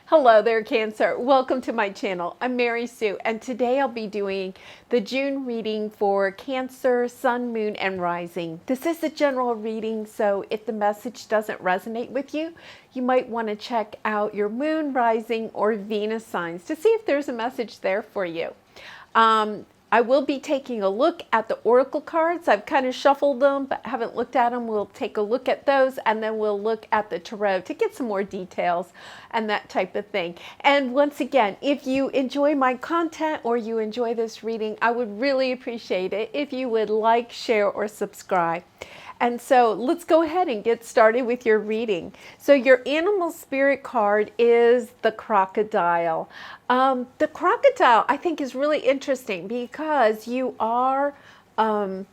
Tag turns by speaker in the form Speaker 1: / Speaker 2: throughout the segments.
Speaker 1: Hello there, Cancer. Welcome to my channel. I'm Mary Sue, and today I'll be doing the June reading for Cancer, Sun, Moon, and Rising. This is a general reading, so if the message doesn't resonate with you, you might want to check out your Moon, Rising, or Venus signs to see if there's a message there for you. I will be taking a look at the oracle cards. I've kind of shuffled them, but haven't looked at them. We'll take a look at those, and then we'll look at the tarot to get some more details and that type of thing. And once again, if you enjoy my content or you enjoy this reading, I would really appreciate it if you would like, share, or subscribe. And so let's go ahead and get started with your reading. So your animal spirit card is the crocodile. The crocodile, I think, is really interesting because you are a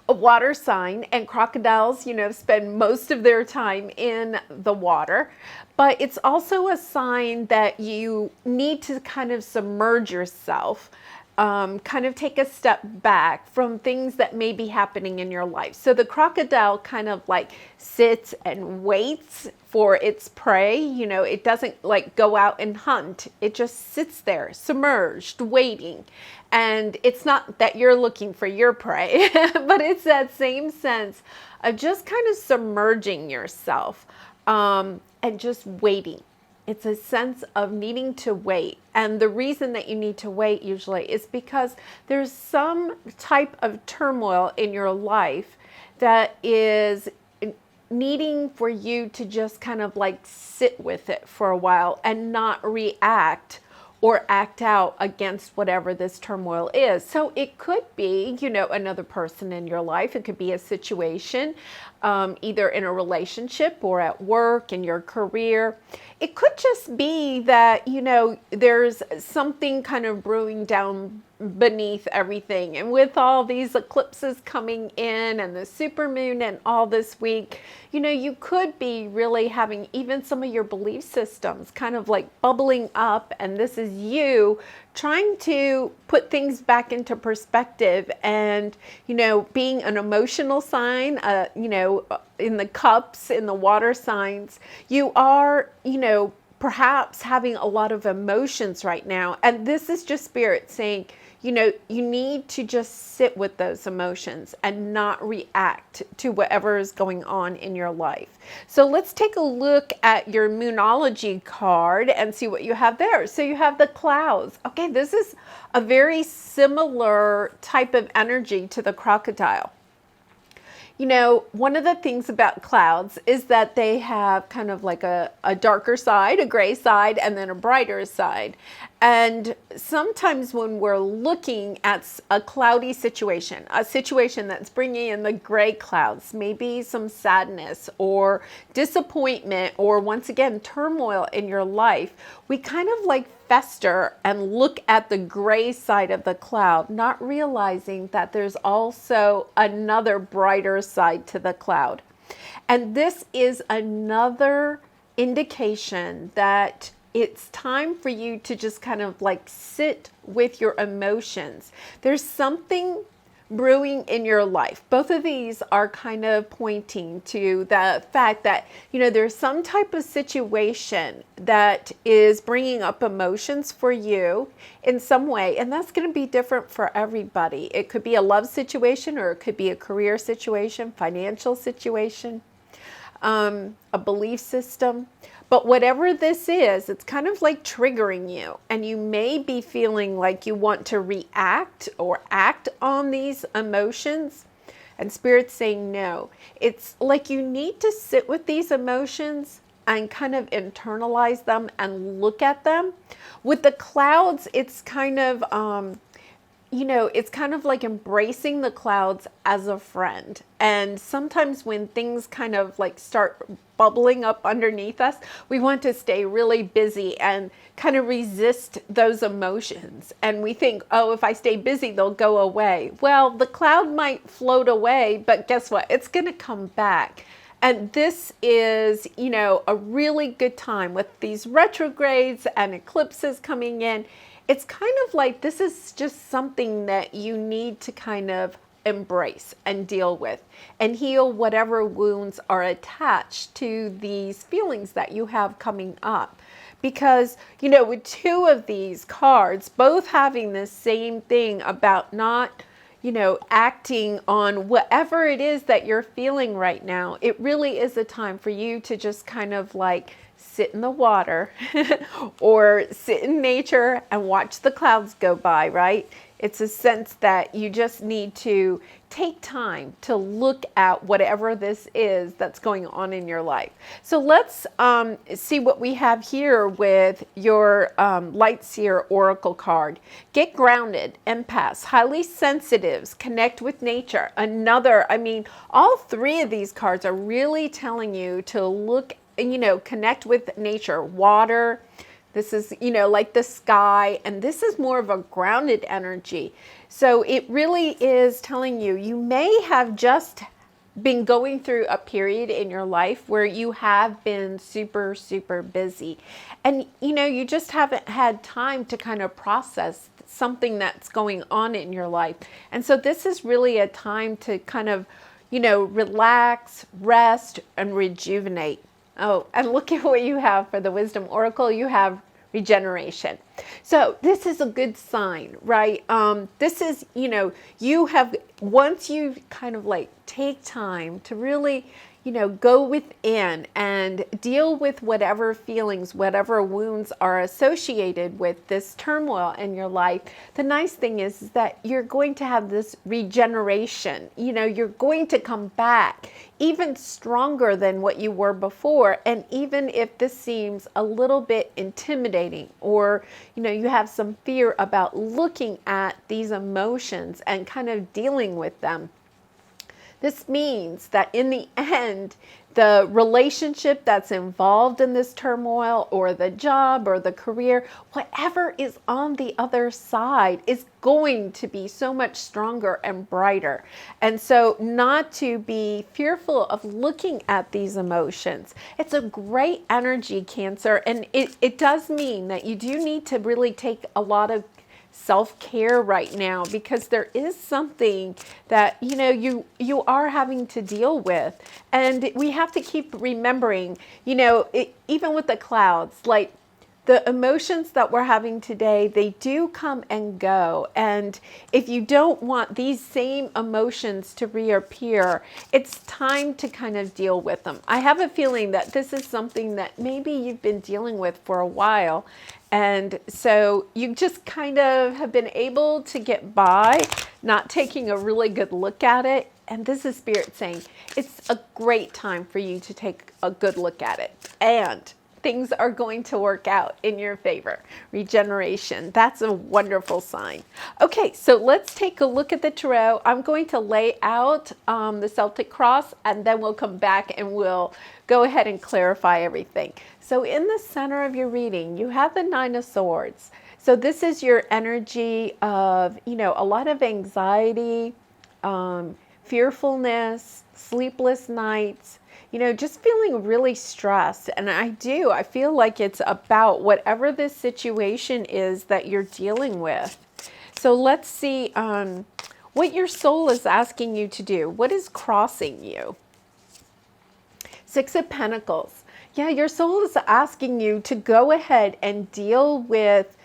Speaker 1: water sign, and crocodiles, spend most of their time in the water. But it's also a sign that you need to kind of submerge yourself. Kind of take a step back from things that may be happening in your life. So the crocodile kind of like sits and waits for its prey. It doesn't like go out and hunt. It just sits there submerged, waiting. And it's not that you're looking for your prey, but it's that same sense of just kind of submerging yourself and just waiting. It's a sense of needing to wait. And the reason that you need to wait usually is because there's some type of turmoil in your life that is needing for you to just kind of like sit with it for a while and not react or act out against whatever this turmoil is. So it could be, another person in your life. It could be a situation, either in a relationship or at work, in your career. It could just be that, there's something kind of brewing down beneath everything. And with all these eclipses coming in and the supermoon and all this week, you could be really having even some of your belief systems kind of like bubbling up. And this is you trying to put things back into perspective and, being an emotional sign, in the cups, in the water signs, you are, perhaps having a lot of emotions right now. And this is just spirit saying, you need to just sit with those emotions and not react to whatever is going on in your life. So let's take a look at your Moonology card and see what you have there. So you have the clouds. Okay, this is a very similar type of energy to the crocodile. One of the things about clouds is that they have kind of like a darker side, a gray side, and then a brighter side. And sometimes when we're looking at a cloudy situation, a situation that's bringing in the gray clouds, maybe some sadness or disappointment or, once again, turmoil in your life, we kind of like fester and look at the gray side of the cloud, not realizing that there's also another brighter side to the cloud. And this is another indication that it's time for you to just kind of like sit with your emotions. There's something brewing in your life. Both of these are kind of pointing to the fact that, there's some type of situation that is bringing up emotions for you in some way. And that's going to be different for everybody. It could be a love situation, or it could be a career situation, financial situation, a belief system. But whatever this is, it's kind of like triggering you. And you may be feeling like you want to react or act on these emotions. And Spirit's saying no. It's like you need to sit with these emotions and kind of internalize them and look at them. With the clouds, it's kind of, it's kind of like embracing the clouds as a friend. And sometimes when things kind of like start bubbling up underneath us, we want to stay really busy and kind of resist those emotions. And we think, oh, if I stay busy, they'll go away. Well, the cloud might float away, but guess what? It's going to come back. And this is, a really good time with these retrogrades and eclipses coming in. It's kind of like this is just something that you need to kind of embrace and deal with and heal whatever wounds are attached to these feelings that you have coming up. Because, with two of these cards, both having the same thing about not, acting on whatever it is that you're feeling right now, it really is a time for you to just kind of like sit in the water or sit in nature and watch the clouds go by, right? It's a sense that you just need to take time to look at whatever this is that's going on in your life. So let's see what we have here with your Light Seer Oracle card. Get grounded, empaths, highly sensitives, connect with nature. All three of these cards are really telling you to look, connect with nature, water. This is, like the sky, and this is more of a grounded energy. So it really is telling you, you may have just been going through a period in your life where you have been super, super busy. And, you just haven't had time to kind of process something that's going on in your life. And so this is really a time to kind of, relax, rest, and rejuvenate. Oh, and look at what you have for the Wisdom Oracle. You have regeneration. So this is a good sign, right? This is, you have, once you kind of like take time to really, go within and deal with whatever feelings, whatever wounds are associated with this turmoil in your life. The nice thing is that you're going to have this regeneration. You're going to come back even stronger than what you were before. And even if this seems a little bit intimidating, or, you have some fear about looking at these emotions and kind of dealing with them, this means that in the end, the relationship that's involved in this turmoil, or the job or the career, whatever is on the other side is going to be so much stronger and brighter. And so not to be fearful of looking at these emotions. It's a great energy, Cancer. And it does mean that you do need to really take a lot of self-care right now, because there is something that you are having to deal with. And we have to keep remembering, even with the clouds, like the emotions that we're having today, they do come and go. And if you don't want these same emotions to reappear, it's time to kind of deal with them. I have a feeling that this is something that maybe you've been dealing with for a while. And so you just kind of have been able to get by, not taking a really good look at it. And this is Spirit saying it's a great time for you to take a good look at it. And things are going to work out in your favor. Regeneration, that's a wonderful sign. Okay, so let's take a look at the tarot. I'm going to lay out the Celtic cross, and then we'll come back and we'll go ahead and clarify everything. So in the center of your reading, you have the Nine of Swords. So this is your energy of, a lot of anxiety, fearfulness, sleepless nights, just feeling really stressed. And I feel like it's about whatever this situation is that you're dealing with. So let's see what your soul is asking you to do. What is crossing you? Six of Pentacles. Yeah, your soul is asking you to go ahead and deal with,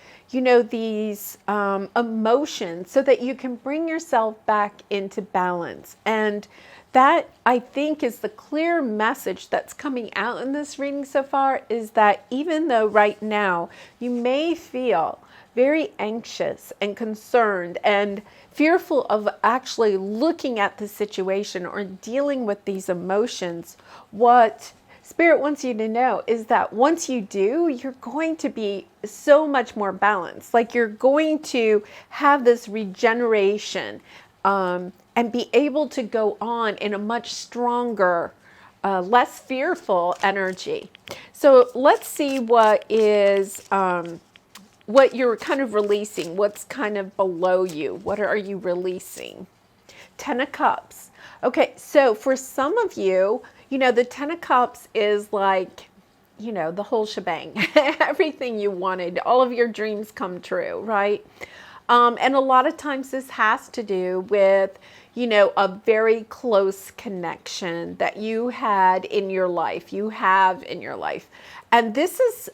Speaker 1: these emotions so that you can bring yourself back into balance. And that, I think, is the clear message that's coming out in this reading so far, is that even though right now you may feel very anxious and concerned and fearful of actually looking at the situation or dealing with these emotions, what Spirit wants you to know is that once you do, you're going to be so much more balanced. Like you're going to have this regeneration and be able to go on in a much stronger, less fearful energy. So let's see what is, what you're kind of releasing, what's kind of below you. What are you releasing? Ten of Cups. Okay, so for some of you, the Ten of Cups is like, the whole shebang. Everything you wanted, all of your dreams come true, right? And a lot of times this has to do with, a very close connection that you had in your life, you have in your life. And this is,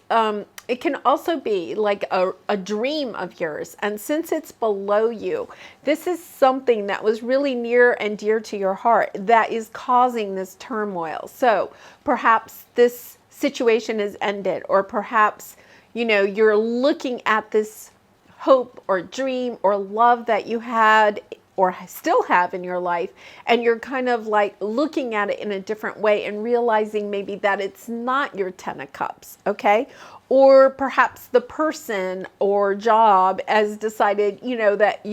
Speaker 1: it can also be like a dream of yours. And since it's below you, this is something that was really near and dear to your heart that is causing this turmoil. So perhaps this situation is ended, or perhaps, you're looking at this hope or dream or love that you had or still have in your life, and you're kind of like looking at it in a different way and realizing maybe that it's not your 10 of cups, okay? Or perhaps the person or job has decided, that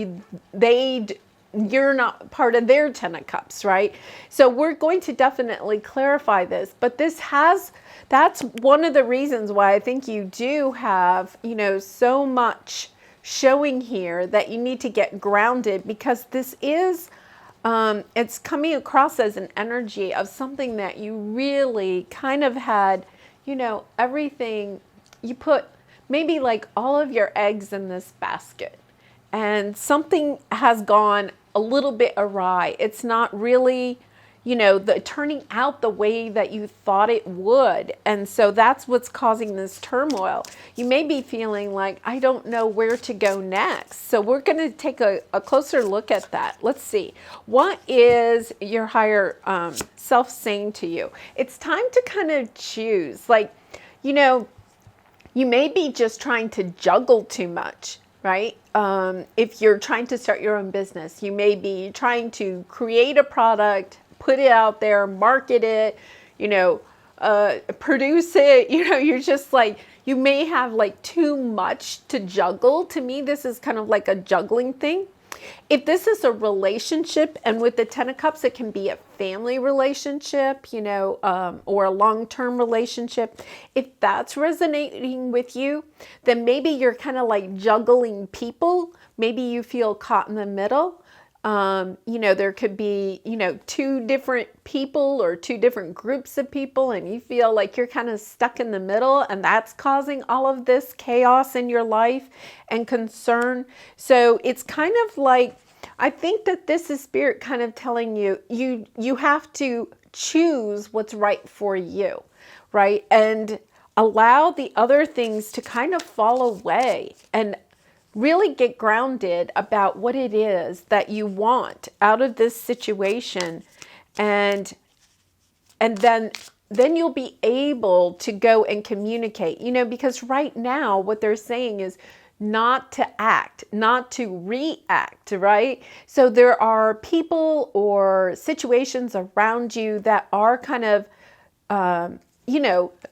Speaker 1: you're not part of their 10 of cups, right? So we're going to definitely clarify this, but that's one of the reasons why I think you do have, so much showing here that you need to get grounded, because this is, it's coming across as an energy of something that you really kind of had, everything, you put maybe like all of your eggs in this basket, and something has gone a little bit awry. It's not really, the turning out the way that you thought it would. And so that's what's causing this turmoil. You may be feeling like, I don't know where to go next. So we're going to take a closer look at that. Let's see. What is your higher self saying to you? It's time to kind of choose. Like, you may be just trying to juggle too much, right? If you're trying to start your own business, you may be trying to create a product, put it out there, market it, produce it, you're just like, you may have like too much to juggle. To me, this is kind of like a juggling thing. If this is a relationship, and with the 10 of cups, it can be a family relationship, or a long-term relationship. If that's resonating with you, then maybe you're kind of like juggling people. Maybe you feel caught in the middle. There could be, two different people or two different groups of people, and you feel like you're kind of stuck in the middle, and that's causing all of this chaos in your life and concern. So it's kind of like, I think that this is spirit kind of telling you, you have to choose what's right for you, right? And allow the other things to kind of fall away, and really get grounded about what it is that you want out of this situation. And then you'll be able to go and communicate, because right now what they're saying is not to act, not to react, right? So there are people or situations around you that are kind of,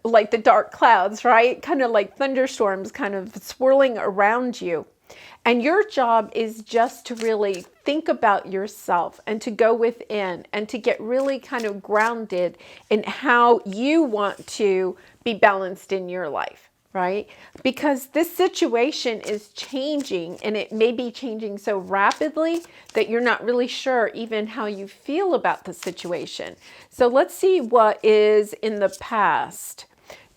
Speaker 1: like the dark clouds, right? Kind of like thunderstorms kind of swirling around you. And your job is just to really think about yourself and to go within and to get really kind of grounded in how you want to be balanced in your life, right? Because this situation is changing, and it may be changing so rapidly that you're not really sure even how you feel about the situation. So let's see what is in the past.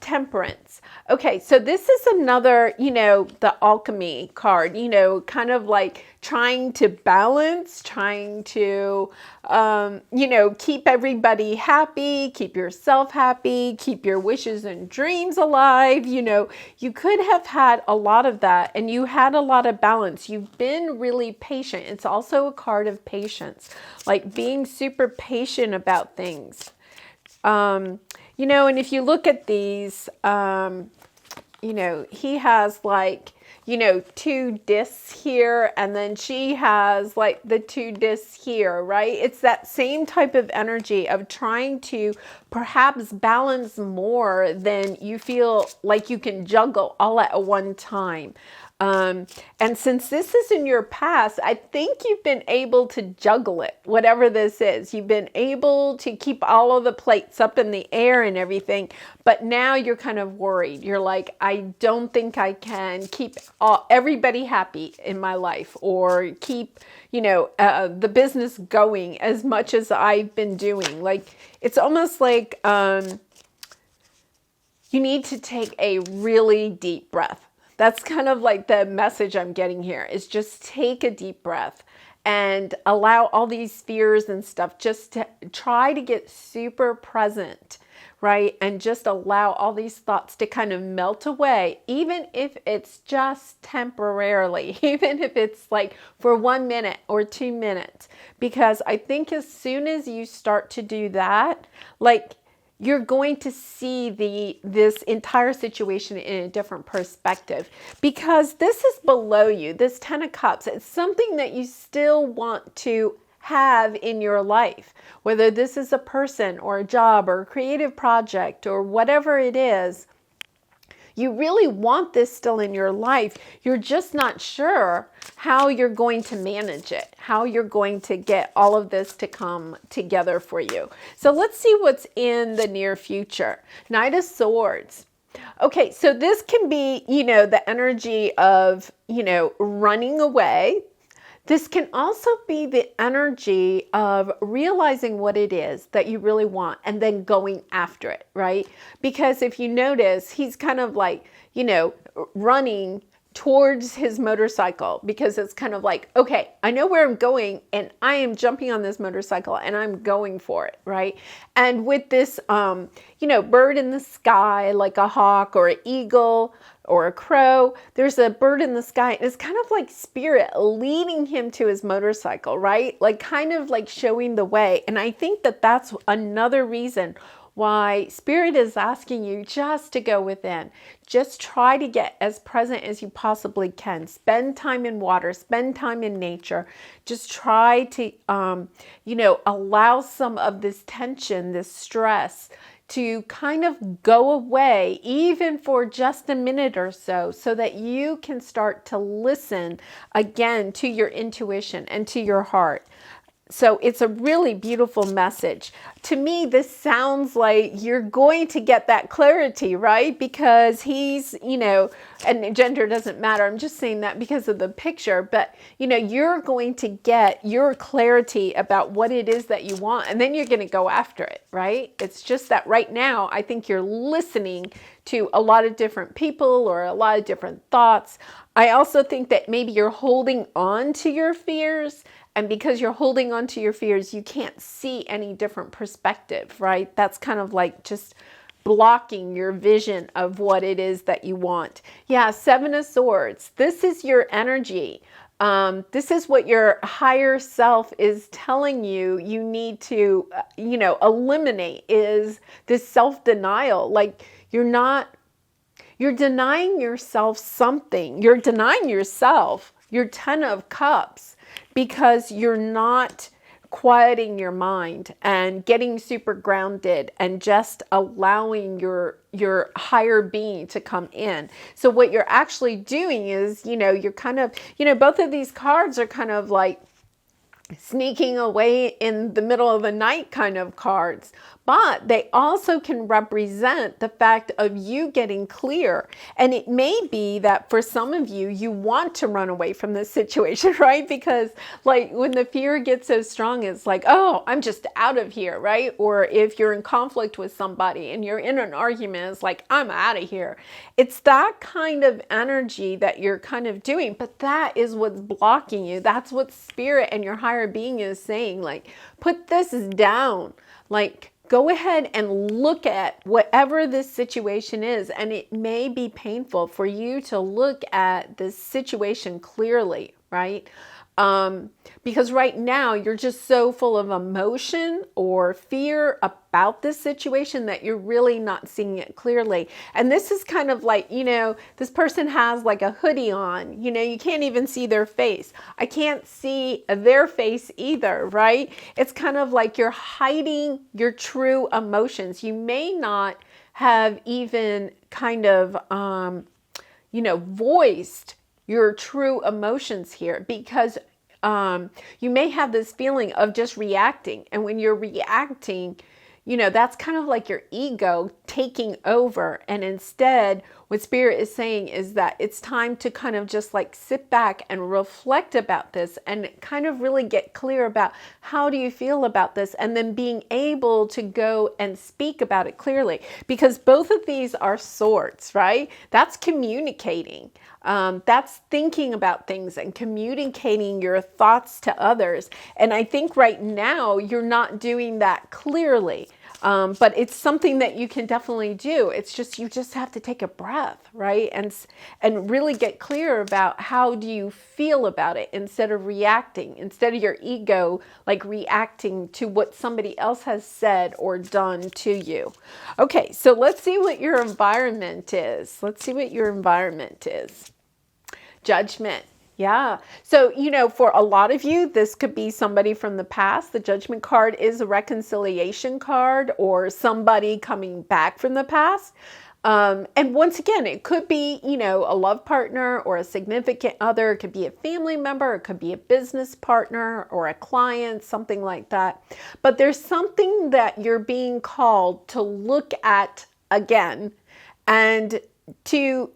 Speaker 1: Temperance. Okay, so this is another, the alchemy card, kind of like trying to balance, trying to, keep everybody happy, keep yourself happy, keep your wishes and dreams alive. You could have had a lot of that, and you had a lot of balance. You've been really patient. It's also a card of patience, like being super patient about things. And if you look at these, he has like, two discs here, and then she has like the two discs here, right? It's that same type of energy of trying to perhaps balance more than you feel like you can juggle all at one time. And since this is in your past, I think you've been able to juggle it, whatever this is. You've been able to keep all of the plates up in the air and everything, but now you're kind of worried. You're like, I don't think I can keep everybody happy in my life, or keep, the business going as much as I've been doing. Like, it's almost like you need to take a really deep breath. That's kind of like the message I'm getting here, is just take a deep breath and allow all these fears and stuff, just to try to get super present, right? And just allow all these thoughts to kind of melt away, even if it's just temporarily, even if it's like for 1 minute or 2 minutes. Because I think as soon as you start to do that, like, you're going to see this entire situation in a different perspective, because this is below you. This 10 of Cups, it's something that you still want to have in your life, whether this is a person or a job or a creative project or whatever it is. You really want this still in your life. You're just not sure how you're going to manage it, how you're going to get all of this to come together for you. So let's see what's in the near future. Knight of Swords. Okay, so this can be, the energy of, running away. This can also be the energy of realizing what it is that you really want and then going after it, right? Because if you notice, he's kind of like, running towards his motorcycle, because it's kind of like, okay, I know where I'm going and I am jumping on this motorcycle and I'm going for it, right? And with this, bird in the sky, like a hawk or an eagle or a crow, there's a bird in the sky, and it's kind of like spirit leading him to his motorcycle, right? Like kind of like showing the way. And I think that that's another reason why spirit is asking you just to go within. Just try to get as present as you possibly can. Spend time in water, spend time in nature. Just try to, allow some of this tension, this stress to kind of go away, even for just a minute or so that you can start to listen again to your intuition and to your heart. So it's a really beautiful message. To me, this sounds like you're going to get that clarity, right? Because he's, and gender doesn't matter. I'm just saying that because of the picture. But, you're going to get your clarity about what it is that you want. And then you're going to go after it, right? It's just that right now, I think you're listening to a lot of different people or a lot of different thoughts. I also think that maybe you're holding on to your fears. And because you're holding on to your fears, you can't see any different perspective, right? That's kind of like just blocking your vision of what it is that you want. Yeah, 7 of Swords. This is your energy. This is what your higher self is telling you need to, eliminate, is this self-denial. Like you're denying yourself something. You're denying yourself your 10 of Cups, because you're not quieting your mind and getting super grounded and just allowing your higher being to come in. So what you're actually doing is, you're kind of, both of these cards are kind of like sneaking away in the middle of the night kind of cards, but they also can represent the fact of you getting clear. And it may be that for some of you, you want to run away from this situation, right? Because like when the fear gets so strong, it's like, oh, I'm just out of here, right? Or if you're in conflict with somebody and you're in an argument, it's like, I'm out of here. It's that kind of energy that you're kind of doing, but that is what's blocking you. That's what spirit and your higher being is saying, like, put this down, like, go ahead and look at whatever this situation is. And it may be painful for you to look at this situation clearly, right? Because right now you're just so full of emotion or fear about this situation that you're really not seeing it clearly. And this is kind of like, this person has like a hoodie on, you can't even see their face. I can't see their face either, right? It's kind of like you're hiding your true emotions. You may not have even kind of, voiced your true emotions here, because you may have this feeling of just reacting. And when you're reacting, that's kind of like your ego taking over. And instead, what Spirit is saying is that it's time to kind of just like sit back and reflect about this and kind of really get clear about how do you feel about this, and then being able to go and speak about it clearly, because both of these are swords, right? That's communicating. That's thinking about things and communicating your thoughts to others. And I think right now you're not doing that clearly. But it's something that you can definitely do. It's just, you just have to take a breath, right? And really get clear about how do you feel about it, instead of reacting, instead of your ego like reacting to what somebody else has said or done to you. Okay, so let's see what your environment is. Let's see what your environment is. Judgment. Yeah. So, for a lot of you, this could be somebody from the past. The Judgment card is a reconciliation card, or somebody coming back from the past. And once again, it could be, a love partner or a significant other. It could be a family member. It could be a business partner or a client, something like that. But there's something that you're being called to look at again, and to,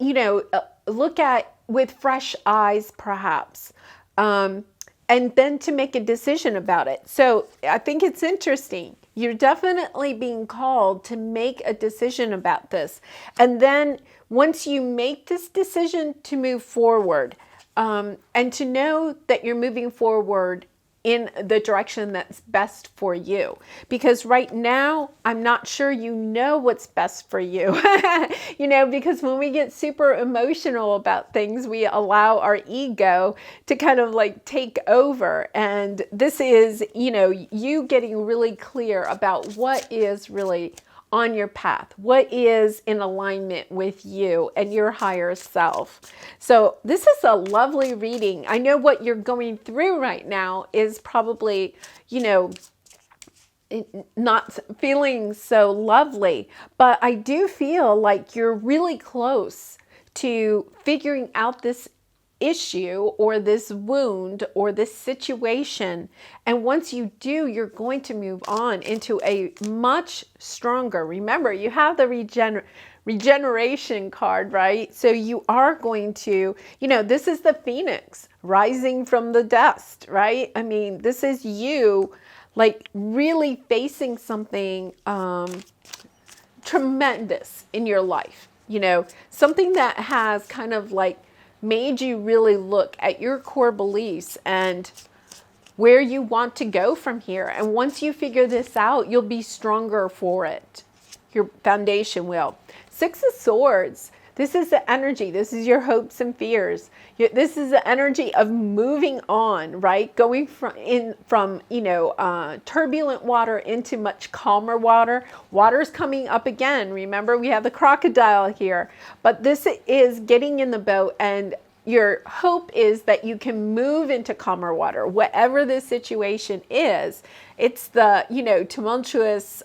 Speaker 1: look at with fresh eyes, perhaps, and then to make a decision about it. So I think it's interesting. You're definitely being called to make a decision about this. And then once you make this decision, to move forward, and to know that you're moving forward in the direction that's best for you. Because right now, I'm not sure you know what's best for you. Because when we get super emotional about things, we allow our ego to kind of like take over. And this is, you getting really clear about what is really on your path, what is in alignment with you and your higher self. So this is a lovely reading. I know what you're going through right now is probably, not feeling so lovely, but I do feel like you're really close to figuring out this issue or this wound or this situation. And once you do, you're going to move on into a much stronger. Remember, you have the regeneration card, right? So you are going to, this is the phoenix rising from the dust, right? I mean, this is you like really facing something tremendous in your life, something that has kind of like made you really look at your core beliefs and where you want to go from here. And once you figure this out, you'll be stronger for it. Your foundation will. Six of Swords. This is the energy. This is your hopes and fears. This is the energy of moving on, right? Going from turbulent water into much calmer water. Water's coming up again. Remember, we have the crocodile here. But this is getting in the boat, and your hope is that you can move into calmer water. Whatever this situation is, it's the, tumultuous,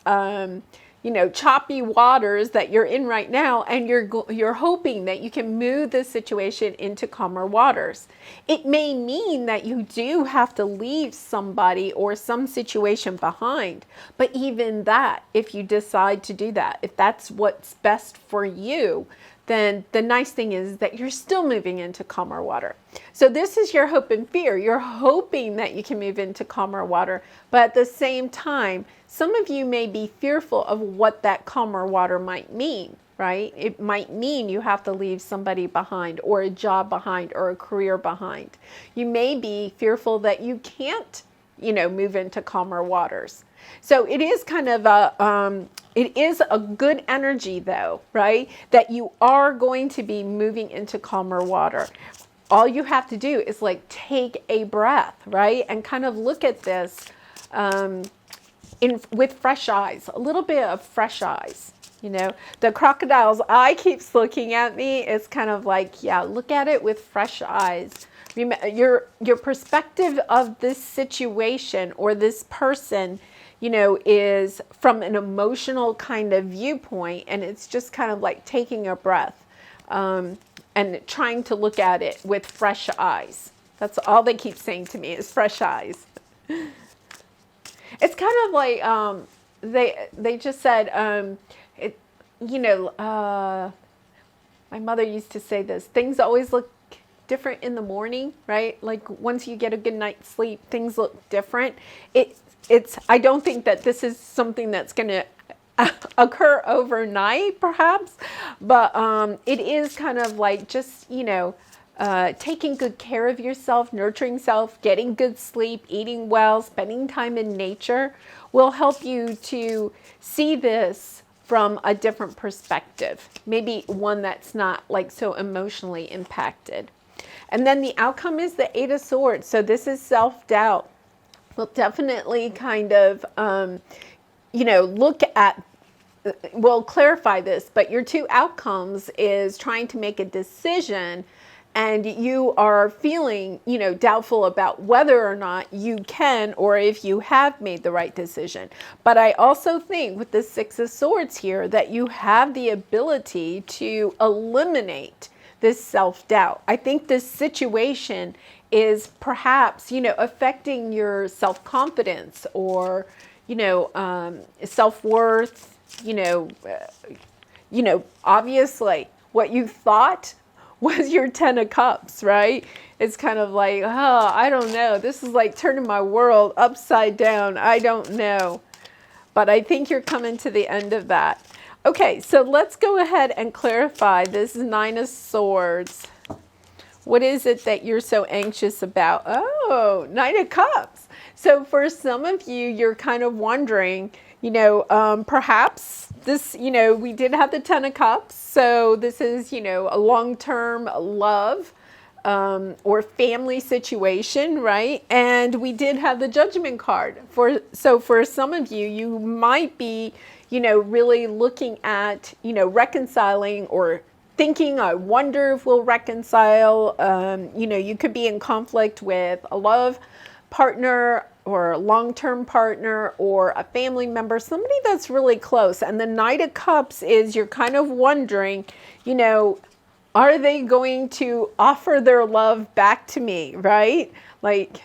Speaker 1: choppy waters that you're in right now, and you're hoping that you can move this situation into calmer waters. It may mean that you do have to leave somebody or some situation behind, but even that, if you decide to do that, if that's what's best for you, then the nice thing is that you're still moving into calmer water. So this is your hope and fear. You're hoping that you can move into calmer water, but at the same time, some of you may be fearful of what that calmer water might mean, right? It might mean you have to leave somebody behind, or a job behind, or a career behind. You may be fearful that you can't, move into calmer waters. So it is kind of it is a good energy though, right? That you are going to be moving into calmer water. All you have to do is like take a breath, right? And kind of look at this with fresh eyes, a little bit of fresh eyes. The crocodile's eye keeps looking at me. It's kind of like, yeah, look at it with fresh eyes. Your perspective of this situation or this person, is from an emotional kind of viewpoint, and it's just kind of like taking a breath and trying to look at it with fresh eyes. That's all they keep saying to me is fresh eyes. It's kind of like they just said, My mother used to say this, things always look different in the morning, right? Like once you get a good night's sleep, things look different. I don't think that this is something that's going to occur overnight, perhaps, but it is kind of like just, taking good care of yourself, nurturing self, getting good sleep, eating well, spending time in nature will help you to see this from a different perspective, maybe one that's not like so emotionally impacted. And then the outcome is the Eight of Swords. So this is self-doubt. We'll definitely kind of, look at, we'll clarify this, but your two outcomes is trying to make a decision and you are feeling, doubtful about whether or not you can or if you have made the right decision. But I also think with the Six of Swords here that you have the ability to eliminate this self-doubt. I think this situation is perhaps, affecting your self-confidence or, self-worth, obviously what you thought was your Ten of Cups, right? It's kind of like, oh, I don't know. This is like turning my world upside down. I don't know. But I think you're coming to the end of that. Okay, so let's go ahead and clarify this Nine of Swords. What is it that you're so anxious about? Oh, Nine of Cups. So for some of you, you're kind of wondering, perhaps this, we did have the Ten of Cups. So this is, a long-term love or family situation, right? And we did have the Judgment card. So for some of you, you might be, really looking at, reconciling or thinking, I wonder if we'll reconcile. You could be in conflict with a love partner or a long-term partner or a family member, somebody that's really close. And the Knight of Cups is you're kind of wondering, are they going to offer their love back to me, right? Like,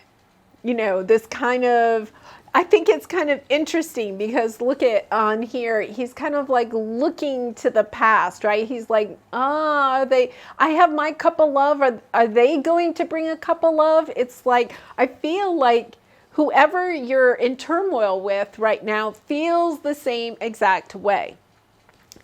Speaker 1: this kind of, I think it's kind of interesting because look at on here, he's kind of like looking to the past, right? He's like, I have my cup of love. Are they going to bring a cup of love? It's like, I feel like whoever you're in turmoil with right now feels the same exact way.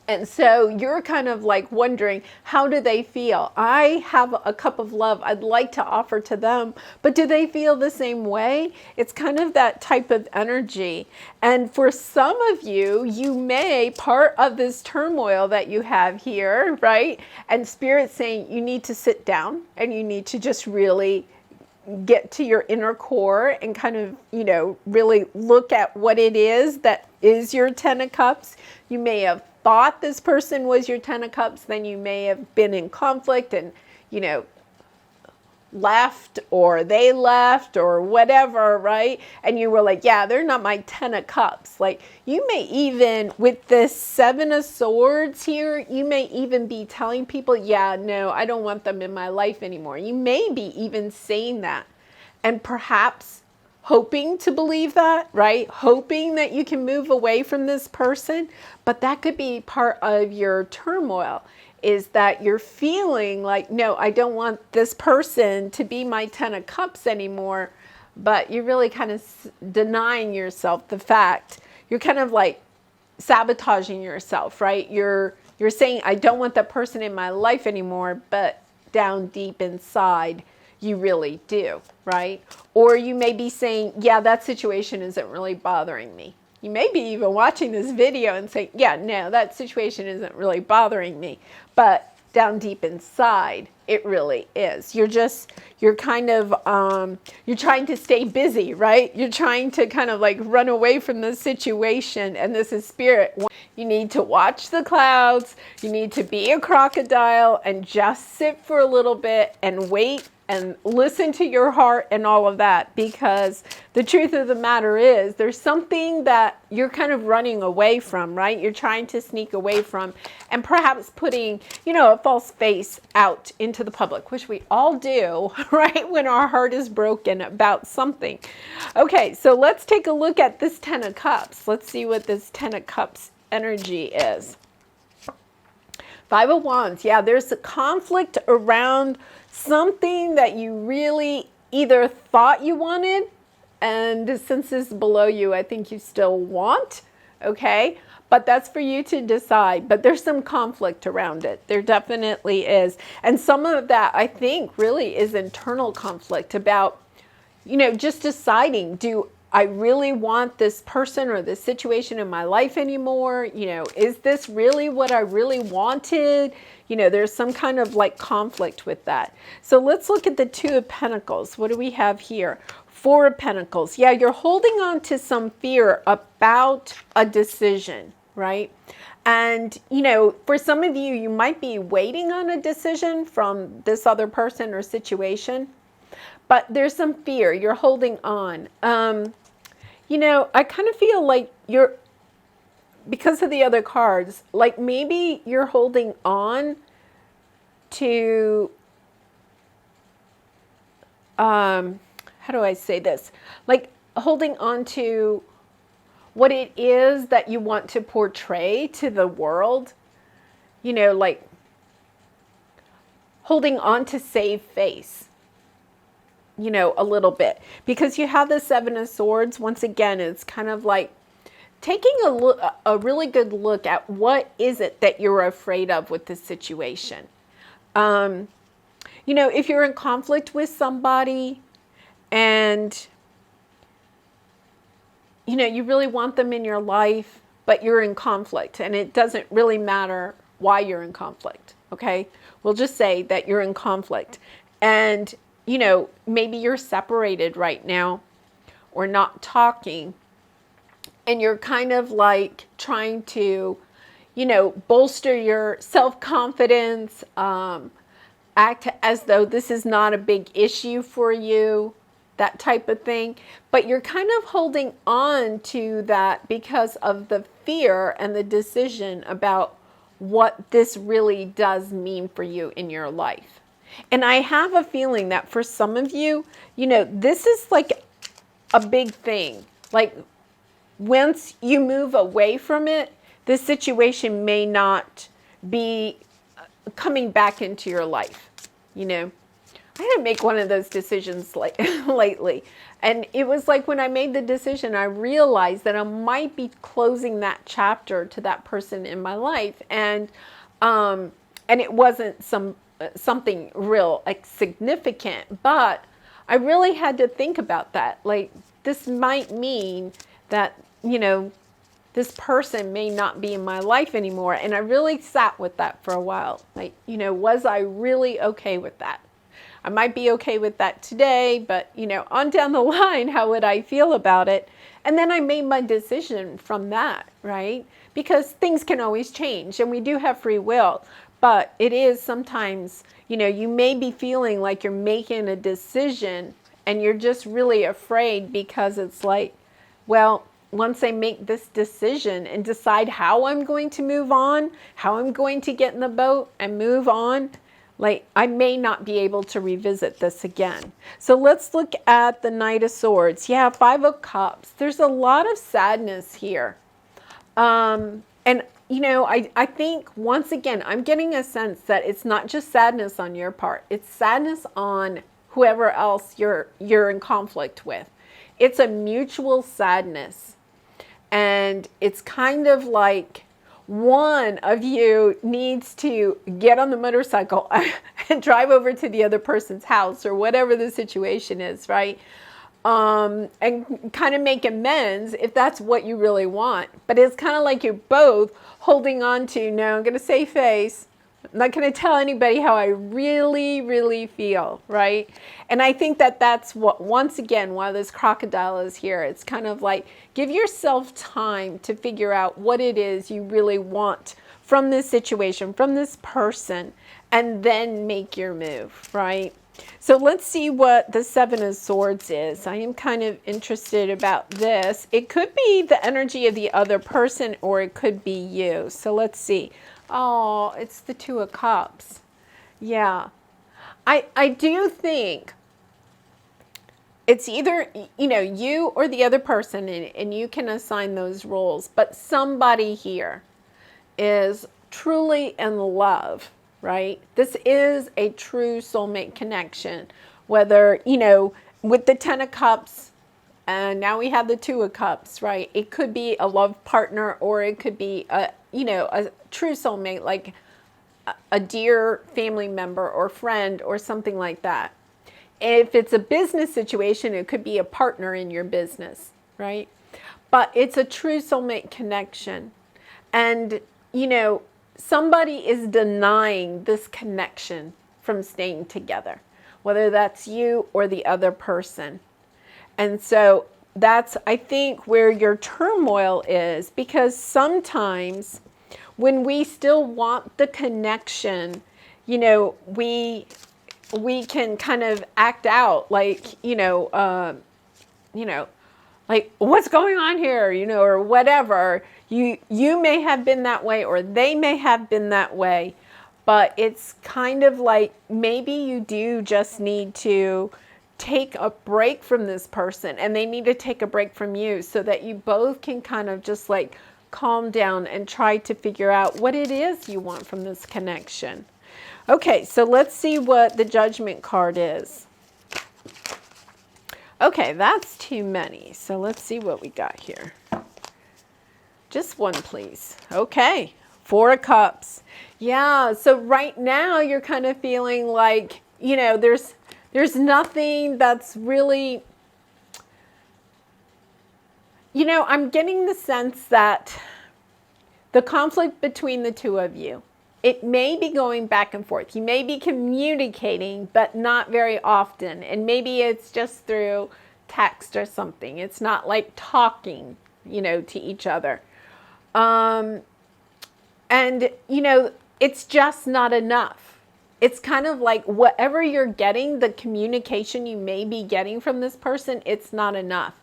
Speaker 1: And so you're kind of like wondering, how do they feel? I have a cup of love I'd like to offer to them, but do they feel the same way? It's kind of that type of energy. And for some of you, you may, part of this turmoil that you have here, right? And Spirit's saying you need to sit down and you need to just really get to your inner core and kind of, really look at what it is that is your Ten of Cups. You may have thought this person was your Ten of Cups, then you may have been in conflict and, left or they left or whatever, right? And you were like, yeah, they're not my Ten of Cups. Like you may even, with this Seven of Swords here, you may even be telling people, yeah, no, I don't want them in my life anymore. You may be even saying that and perhaps hoping to believe that, right? Hoping that you can move away from this person, but that could be part of your turmoil, is that you're feeling like, no, I don't want this person to be my Ten of Cups anymore, but you're really kind of denying yourself the fact. You're kind of like sabotaging yourself, right? You're saying, I don't want that person in my life anymore, but down deep inside, you really do, right? Or you may be saying, yeah, that situation isn't really bothering me. You may be even watching this video and saying, yeah, no, that situation isn't really bothering me. But down deep inside, it really is. You're kind of, you're trying to stay busy, right? You're trying to kind of like run away from the situation. And this is Spirit. You need to watch the clouds. You need to be a crocodile and just sit for a little bit and wait and listen to your heart and all of that, because the truth of the matter is there's something that you're kind of running away from, right? You're trying to sneak away from and perhaps putting, a false face out into the public, which we all do, right? When our heart is broken about something. Okay, so let's take a look at this Ten of Cups. Let's see what this Ten of Cups energy is. Five of Wands. Yeah, there's a conflict around something that you really either thought you wanted, and since it's below you, I think you still want, okay? But that's for you to decide. But there's some conflict around it. There definitely is. And some of that, I think, really is internal conflict about, you know, just deciding, do I really want this person or this situation in my life anymore? You know, is this really what I really wanted? You know, there's some kind of like conflict with that. So let's look at the Two of Pentacles. What do we have here? Four of Pentacles. Yeah, you're holding on to some fear about a decision, right? And, you know, for some of you, you might be waiting on a decision from this other person or situation, but there's some fear. You're holding on. You know, I kind of feel like you're, because of the other cards, like maybe you're holding on to, how do I say this? Like holding on to what it is that you want to portray to the world, you know, like holding on to save face, you know, a little bit, because you have the Seven of Swords. Once again, it's kind of like taking a really good look at what is it that you're afraid of with this situation. You know, if you're in conflict with somebody and, you know, you really want them in your life, but you're in conflict and it doesn't really matter why you're in conflict. Okay. We'll just say that you're in conflict and, you know, maybe you're separated right now or not talking, and you're kind of like trying to, you know, bolster your self-confidence, act as though this is not a big issue for you, that type of thing. But you're kind of holding on to that because of the fear and the decision about what this really does mean for you in your life. And I have a feeling that for some of you, you know, this is like a big thing. Like once you move away from it, this situation may not be coming back into your life. You know, I had to make one of those decisions like lately. And it was like when I made the decision, I realized that I might be closing that chapter to that person in my life. And it wasn't something real like significant, but I really had to think about that. Like this might mean that, you know, this person may not be in my life anymore. And I really sat with that for a while. Like, you know, was I really okay with that? I might be okay with that today, but, you know, on down the line, how would I feel about it? And then I made my decision from that, right? Because things can always change and we do have free will, but it is sometimes, you know, you may be feeling like you're making a decision and you're just really afraid because it's like, well, once I make this decision and decide how I'm going to move on, how I'm going to get in the boat and move on, like I may not be able to revisit this again. So let's look at the Knight of Swords. Yeah, Five of Cups. There's a lot of sadness here. And, you know, I think once again, I'm getting a sense that it's not just sadness on your part. It's sadness on whoever else you're in conflict with. It's a mutual sadness. And it's kind of like one of you needs to get on the motorcycle and drive over to the other person's house or whatever the situation is, right? And kind of make amends if that's what you really want. But it's kind of like you're both holding on to, no, I'm going to save face. I'm not going to tell anybody how I really, really feel, right? And I think that that's what, once again, why this crocodile is here. It's kind of like, give yourself time to figure out what it is you really want from this situation, from this person, and then make your move, right? So let's see what the Seven of Swords is. I am kind of interested about this. It could be the energy of the other person, or it could be you. So let's see. Oh, it's the Two of Cups. Yeah. I do think it's either, you know, you or the other person, and you can assign those roles, but somebody here is truly in love, right? This is a true soulmate connection. Whether, you know, with the 10 of Cups, and now we have the 2 of Cups, right? It could be a love partner, or it could be a, you know, a true soulmate, like a dear family member or friend or something like that. If it's a business situation, it could be a partner in your business, right? But it's a true soulmate connection. And, you know, somebody is denying this connection from staying together, whether that's you or the other person. And so that's, I think, where your turmoil is, because sometimes when we still want the connection, you know, we can kind of act out like, like, what's going on here, you know, or whatever. You may have been that way, or they may have been that way, but it's kind of like maybe you do just need to take a break from this person, and they need to take a break from you, so that you both can kind of just like calm down and try to figure out what it is you want from this connection. Okay, so let's see what the Judgment card is. Okay, that's too many. So let's see what we got here. Just one, please. Okay, 4 of Cups. Yeah, so right now you're kind of feeling like, you know, there's nothing that's really, you know, I'm getting the sense that the conflict between the 2 of you, it may be going back and forth. You may be communicating, but not very often. And maybe it's just through text or something. It's not like talking, you know, to each other. And, you know, it's just not enough. It's kind of like whatever you're getting, the communication you may be getting from this person, it's not enough.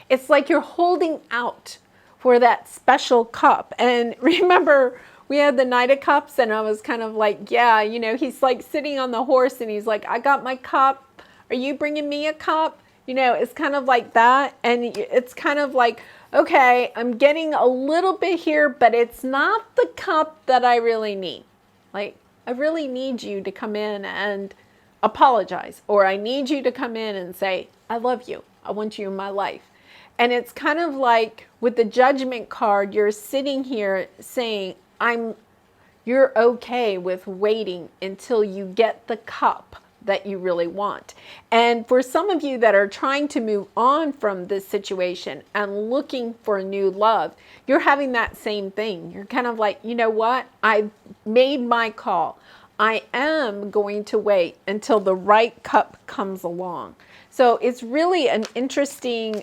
Speaker 1: It's like you're holding out for that special cup. And remember, we had the Knight of Cups, and I was kind of like, yeah, you know, he's like sitting on the horse, and he's like, I got my cup. Are you bringing me a cup? You know, it's kind of like that. And it's kind of like, okay, I'm getting a little bit here, but it's not the cup that I really need. Like, I really need you to come in and apologize, or I need you to come in and say, I love you. I want you in my life. And it's kind of like with the Judgment card, you're sitting here saying, you're okay with waiting until you get the cup that you really want. And for some of you that are trying to move on from this situation and looking for new love, you're having that same thing. You're kind of like, you know what? I've made my call. I am going to wait until the right cup comes along. So it's really an interesting,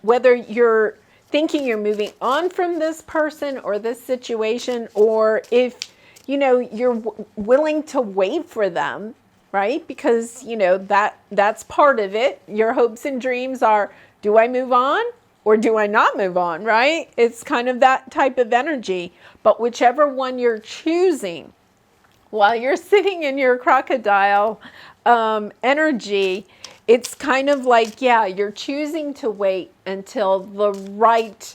Speaker 1: whether you're thinking you're moving on from this person or this situation, or if, you know, you're willing to wait for them, right? Because, you know, that's part of it. Your hopes and dreams are, do I move on or do I not move on, right? It's kind of that type of energy. But whichever one you're choosing, while you're sitting in your crocodile energy, it's kind of like, yeah, you're choosing to wait until the right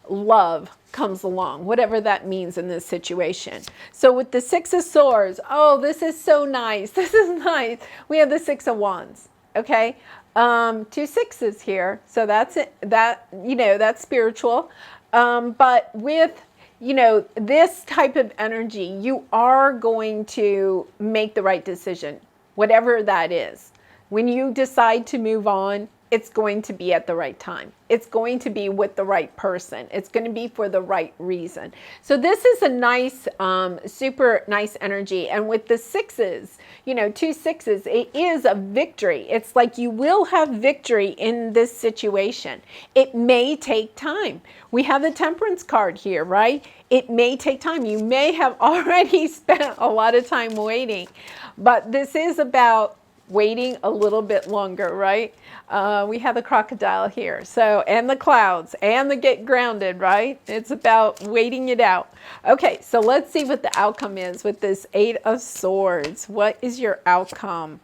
Speaker 1: love comes along, whatever that means in this situation. So with the 6 of Swords, oh, this is so nice. This is nice. We have the 6 of Wands, okay? 2 sixes here. So that's it. That, you know, that's spiritual. But with, you know, this type of energy, you are going to make the right decision, whatever that is. When you decide to move on, it's going to be at the right time. It's going to be with the right person. It's going to be for the right reason. So this is a nice, super nice energy. And with the 6s, you know, 2 sixes, it is a victory. It's like you will have victory in this situation. It may take time. We have the Temperance card here, right? It may take time. You may have already spent a lot of time waiting, but this is about waiting a little bit longer, right? We have the crocodile here, so, and the clouds, and the get grounded, right? It's about waiting it out. Okay, so let's see what the outcome is with this 8 of Swords. What is your outcome?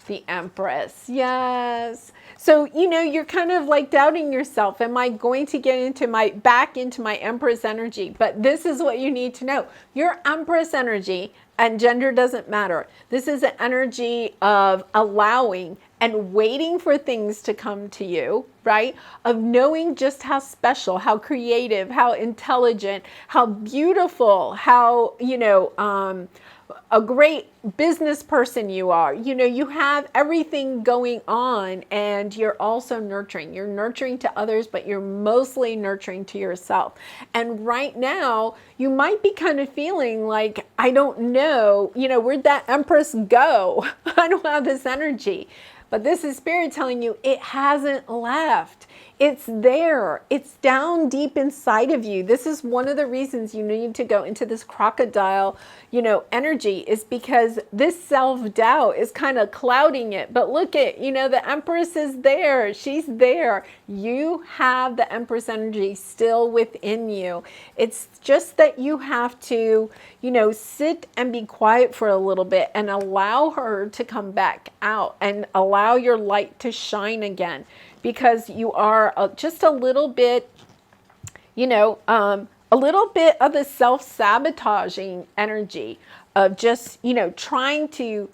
Speaker 1: The Empress, yes. So, you're kind of like doubting yourself. Am I going to get back into my Empress energy? But this is what you need to know. Your Empress energy, and gender doesn't matter. This is an energy of allowing and waiting for things to come to you, right? Of knowing just how special, how creative, how intelligent, how beautiful, how, a great business person you are. You have everything going on, and you're also nurturing. You're nurturing to others, but you're mostly nurturing to yourself. And right now, you might be kind of feeling like, I don't know, where'd that Empress go? I don't have this energy. But this is Spirit telling you it hasn't left. It's there. It's down deep inside of you. This is one of the reasons you need to go into this crocodile, energy, is because this self-doubt is kind of clouding it. But look at, the Empress is there. She's there. You have the Empress energy still within you. It's just that you have to, sit and be quiet for a little bit and allow her to come back out and allow your light to shine again. Because you are just a little bit, a little bit of the self-sabotaging energy of just, trying to,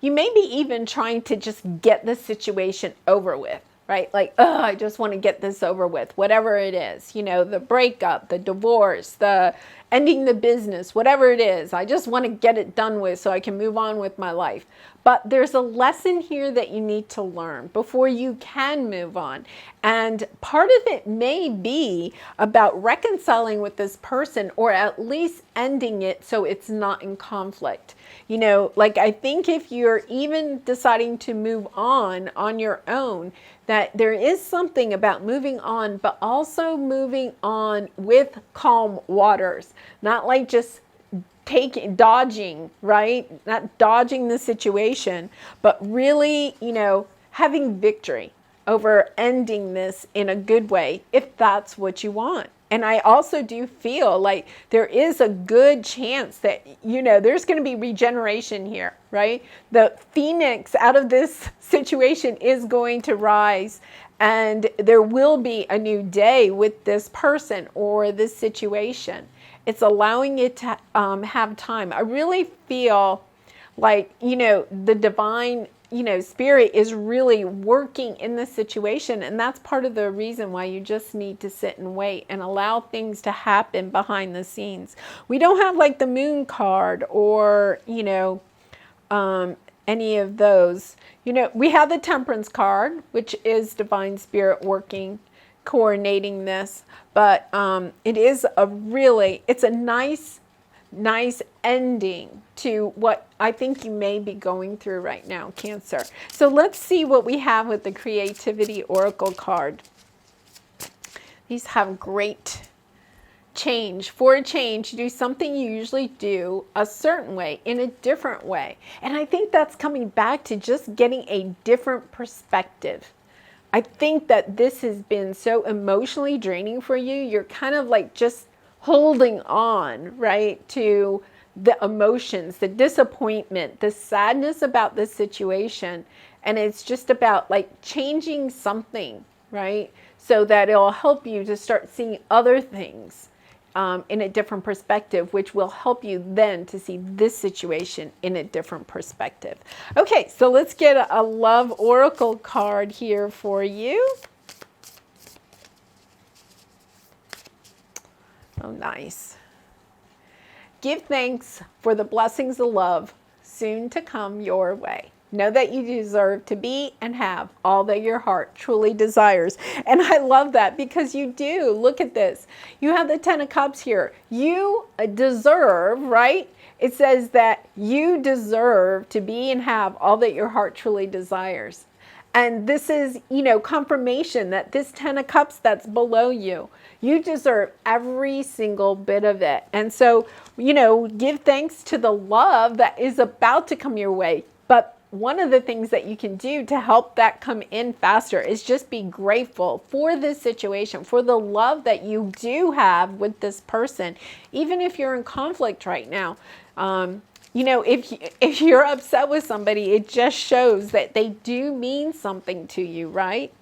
Speaker 1: you may be even trying to just get the situation over with, right? Like, I just want to get this over with, whatever it is, the breakup, the divorce, the ending the business, whatever it is. I just want to get it done with so I can move on with my life. But there's a lesson here that you need to learn before you can move on. And part of it may be about reconciling with this person, or at least ending it so it's not in conflict. I think if you're even deciding to move on your own, that there is something about moving on, but also moving on with calm waters, not like just dodging, right? Not dodging the situation, but really, having victory over ending this in a good way, if that's what you want. And I also do feel like there is a good chance that, there's going to be regeneration here, right? The phoenix out of this situation is going to rise, and there will be a new day with this person or this situation. It's allowing it to have time. I really feel like, the divine, Spirit is really working in this situation. And that's part of the reason why you just need to sit and wait and allow things to happen behind the scenes. We don't have like the Moon card or, any of those. We have the Temperance card, which is divine Spirit working, coordinating this. But it's a nice ending to what I think you may be going through right now, Cancer. So let's see what we have with the Creativity Oracle card. These have great change. For a change, do something you usually do a certain way in a different way. And I think that's coming back to just getting a different perspective. I think that this has been so emotionally draining for you. You're kind of like just holding on, right, to the emotions, the disappointment, the sadness about this situation. And it's just about like changing something, right, so that it'll help you to start seeing other things in a different perspective, which will help you then to see this situation in a different perspective. Okay, so let's get a love oracle card here for you. Oh, nice. Give thanks for the blessings of love soon to come your way. Know that you deserve to be and have all that your heart truly desires. And I love that because you do. Look at this. You have the Ten of Cups here. You deserve, right? It says that you deserve to be and have all that your heart truly desires. And this is, confirmation that this Ten of Cups that's below you, you deserve every single bit of it. And so, give thanks to the love that is about to come your way. But one of the things that you can do to help that come in faster is just be grateful for this situation, for the love that you do have with this person. Even if you're in conflict right now, if you're upset with somebody, it just shows that they do mean something to you, right?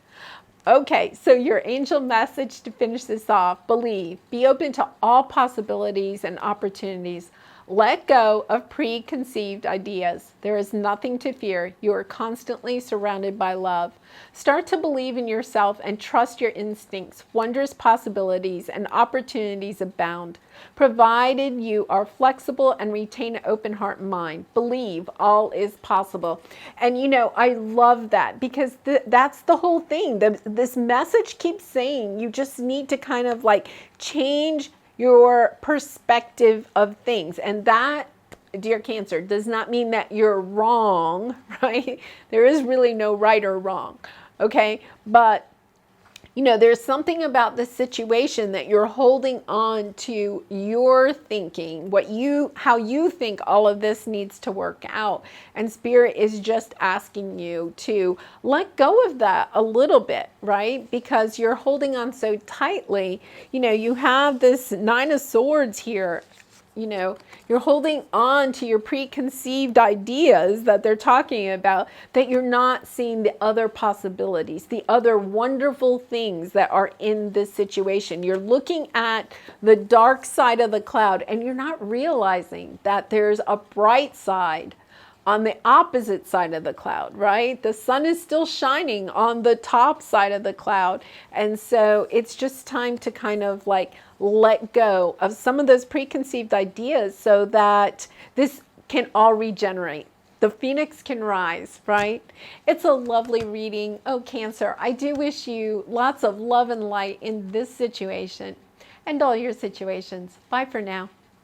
Speaker 1: Okay, so your angel message to finish this off: believe, be open to all possibilities and opportunities. Let go of preconceived ideas. There is nothing to fear. You are constantly surrounded by love. Start to believe in yourself and trust your instincts. Wondrous possibilities and opportunities abound, provided you are flexible and retain an open heart and mind. Believe all is possible. And I love that, because that's the whole thing. This message keeps saying you just need to kind of like change your perspective of things. And that, dear Cancer, does not mean that you're wrong, right? There is really no right or wrong, okay? But there's something about the situation that you're holding on to your thinking, how you think all of this needs to work out. And Spirit is just asking you to let go of that a little bit, right? Because you're holding on so tightly. You have this Nine of Swords here. You're holding on to your preconceived ideas that they're talking about, that you're not seeing the other possibilities, the other wonderful things that are in this situation. You're looking at the dark side of the cloud, and you're not realizing that there's a bright side on the opposite side of the cloud, right? The sun is still shining on the top side of the cloud. And so it's just time to kind of like let go of some of those preconceived ideas so that this can all regenerate. The phoenix can rise, right? It's a lovely reading. Oh, Cancer, I do wish you lots of love and light in this situation and all your situations. Bye for now.